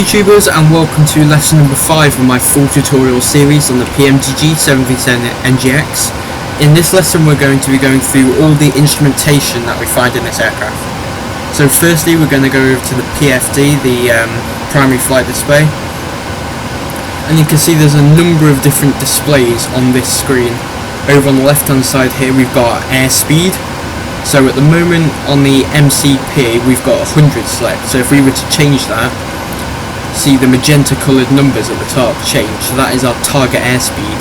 YouTubers, and welcome to lesson number 5 of my full tutorial series on the PMDG 7v10 NGX. In this lesson we're going to be going through all the instrumentation that we find in this aircraft. So firstly we're going to go over to the PFD, the primary flight display, and you can see there's a number of different displays on this screen. Over on the left hand side here we've got airspeed. So at the moment on the MCP we've got 100 select, so if we were to change that, see the magenta coloured numbers at the top change, so that is our target airspeed.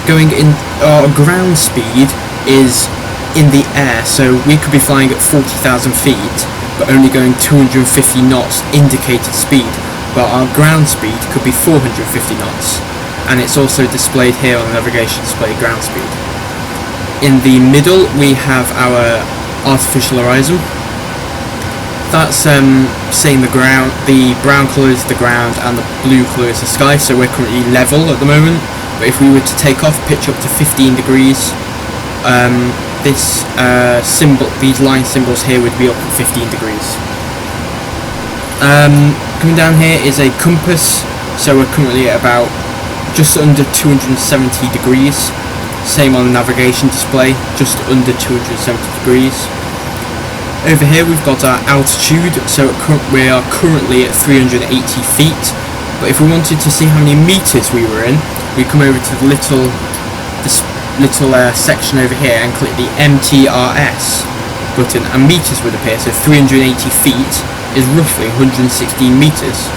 Going in, our ground speed is in the air, so we could be flying at 40,000 feet but only going 250 knots indicated speed, but our ground speed could be 450 knots, and it's also displayed here on the navigation display, ground speed. In the middle we have our artificial horizon. That's saying the brown colour is the ground and the blue colour is the sky, so we're currently level at the moment, but if we were to take off, pitch up to 15 degrees, these line symbols here would be up at 15 degrees. Coming down here is a compass, so we're currently at about just under 270 degrees. Same on the navigation display, just under 270 degrees. Over here we've got our altitude, so we are currently at 380 feet, but if we wanted to see how many meters we were in, we come over to the little section over here and click the MTRS button and meters would appear, so 380 feet is roughly 116 meters.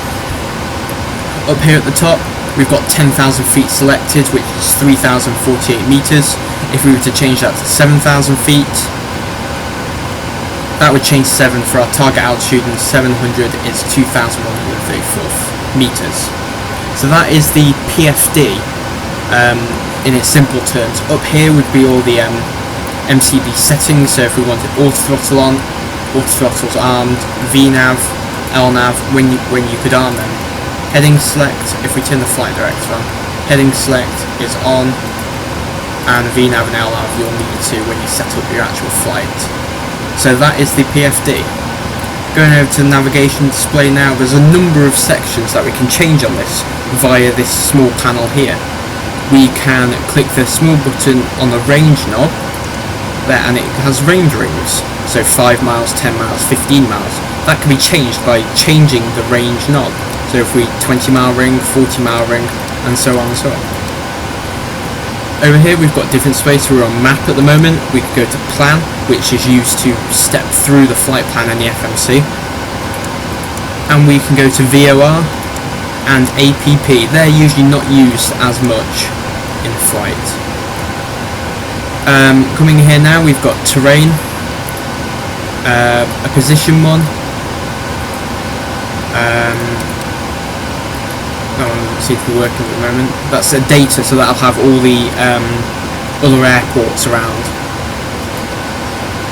Up here at the top we've got 10,000 feet selected, which is 3,048 meters. If we were to change that to 7,000 feet, that would change 7 for our target altitude, and 700 is 2,134 meters. So that is the PFD in its simple terms. Up here would be all the MCB settings, so if we wanted auto throttle on, auto throttle's armed, VNAV, LNAV, when you could arm them. Heading select, if we turn the flight director on, heading select is on, and VNAV and LNAV you'll need to when you set up your actual flight. So that is the PFD. Going over to the navigation display now, there's a number of sections that we can change on this via this small panel here. We can click the small button on the range knob there, and it has range rings, so 5 miles, 10 miles, 15 miles. That can be changed by changing the range knob. So if we 20 mile ring, 40 mile ring, and so on and so on. Over here we've got different space. We're on map at the moment. We can go to plan, which is used to step through the flight plan and the FMC. And we can go to VOR and APP. They're usually not used as much in flight. Coming here now, we've got terrain, a position one. That one doesn't seem to be working at the moment. That's a data, so that'll have all the other airports around.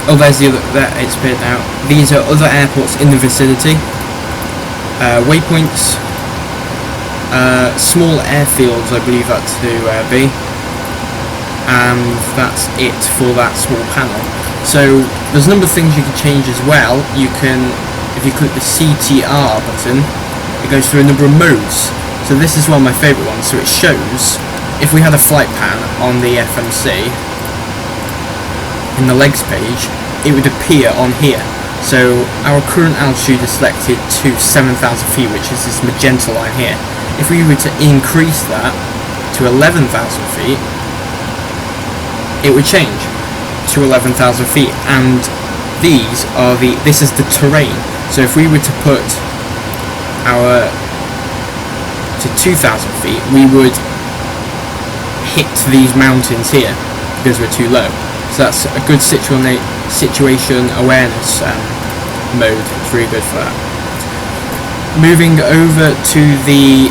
Oh, there's the other. There, it's appeared now. These are other airports in the vicinity. Waypoints, small airfields, I believe that to be, and that's it for that small panel. So there's a number of things you can change as well. You can, if you click the CTR button, it goes through a number of modes. So this is one of my favourite ones. So it shows if we had a flight pan on the FMC in the legs page, it would appear on here. So our current altitude is selected to 7,000 feet, which is this magenta line here. If we were to increase that to 11,000 feet, it would change to 11,000 feet, and this is the terrain. So if we were to put our to 2,000 feet, we would hit these mountains here because we're too low. So that's a good situation awareness mode. It's really good for that. Moving over to the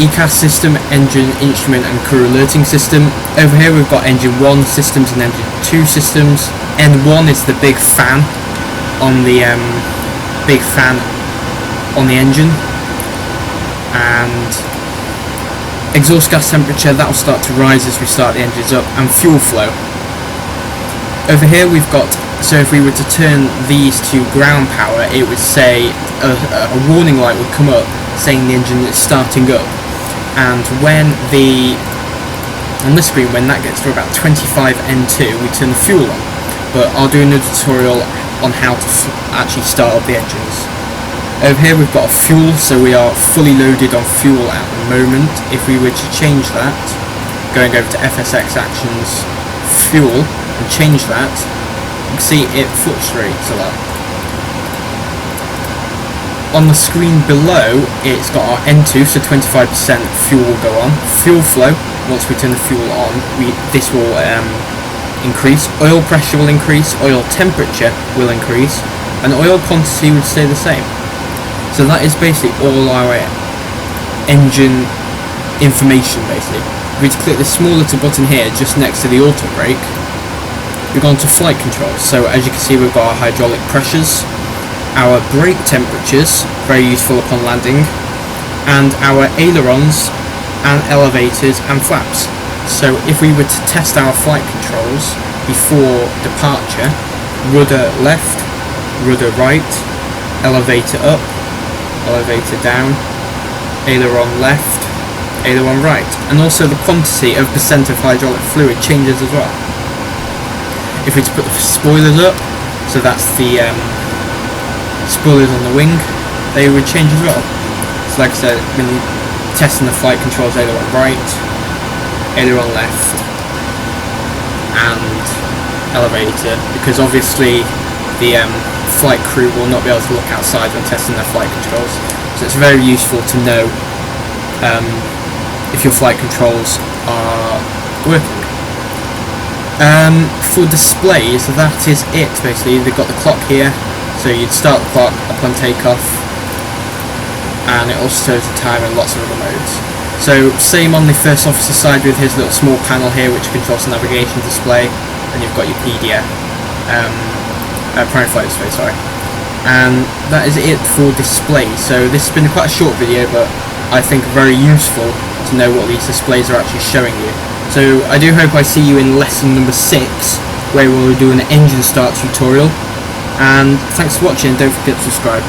ECAS system, engine, instrument and crew alerting system. Over here we've got engine 1 systems and engine 2 systems. N1 is the big fan on the engine, and exhaust gas temperature, that will start to rise as we start the engines up, and fuel flow. Over here we've got, so if we were to turn these to ground power, it would say a warning light would come up saying the engine is starting up, and when on the screen, when that gets to about 25 N2, we turn the fuel on. But I'll do another tutorial on how to actually start up the engines. Over here we've got a fuel, so we are fully loaded on fuel at the moment. If we were to change that, going over to FSX actions, fuel, and change that, you can see it fluctuates a lot. On the screen below, it's got our N2, so 25% fuel will go on. Fuel flow, once we turn the fuel on, this will increase. Oil pressure will increase, oil temperature will increase, and oil quantity would stay the same. So that is basically all our engine information, basically. If we click this small little button here, just next to the auto brake, we've gone to flight controls. So as you can see, we've got our hydraulic pressures, our brake temperatures, very useful upon landing, and our ailerons and elevators and flaps. So if we were to test our flight controls before departure, rudder left, rudder right, elevator up, elevator down, aileron left, aileron right, and also the quantity of percent of hydraulic fluid changes as well. If we were to put the spoilers up, so that's the spoilers on the wing, they would change as well. So like I said, when testing the flight controls, aileron right, aileron left, and elevator, because obviously the flight crew will not be able to look outside when testing their flight controls, so it's very useful to know if your flight controls are working. For displays, that is it basically. They've got the clock here, so you'd start the clock upon takeoff, and it also shows the time and lots of other modes. So same on the first officer side with his little small panel here which controls the navigation display, and you've got your PDF, primary flight display, sorry. And that is it for display. So this has been quite a short video, but I think very useful to know what these displays are actually showing you. So I do hope I see you in lesson number 6, where we'll do an engine start tutorial. And thanks for watching, don't forget to subscribe.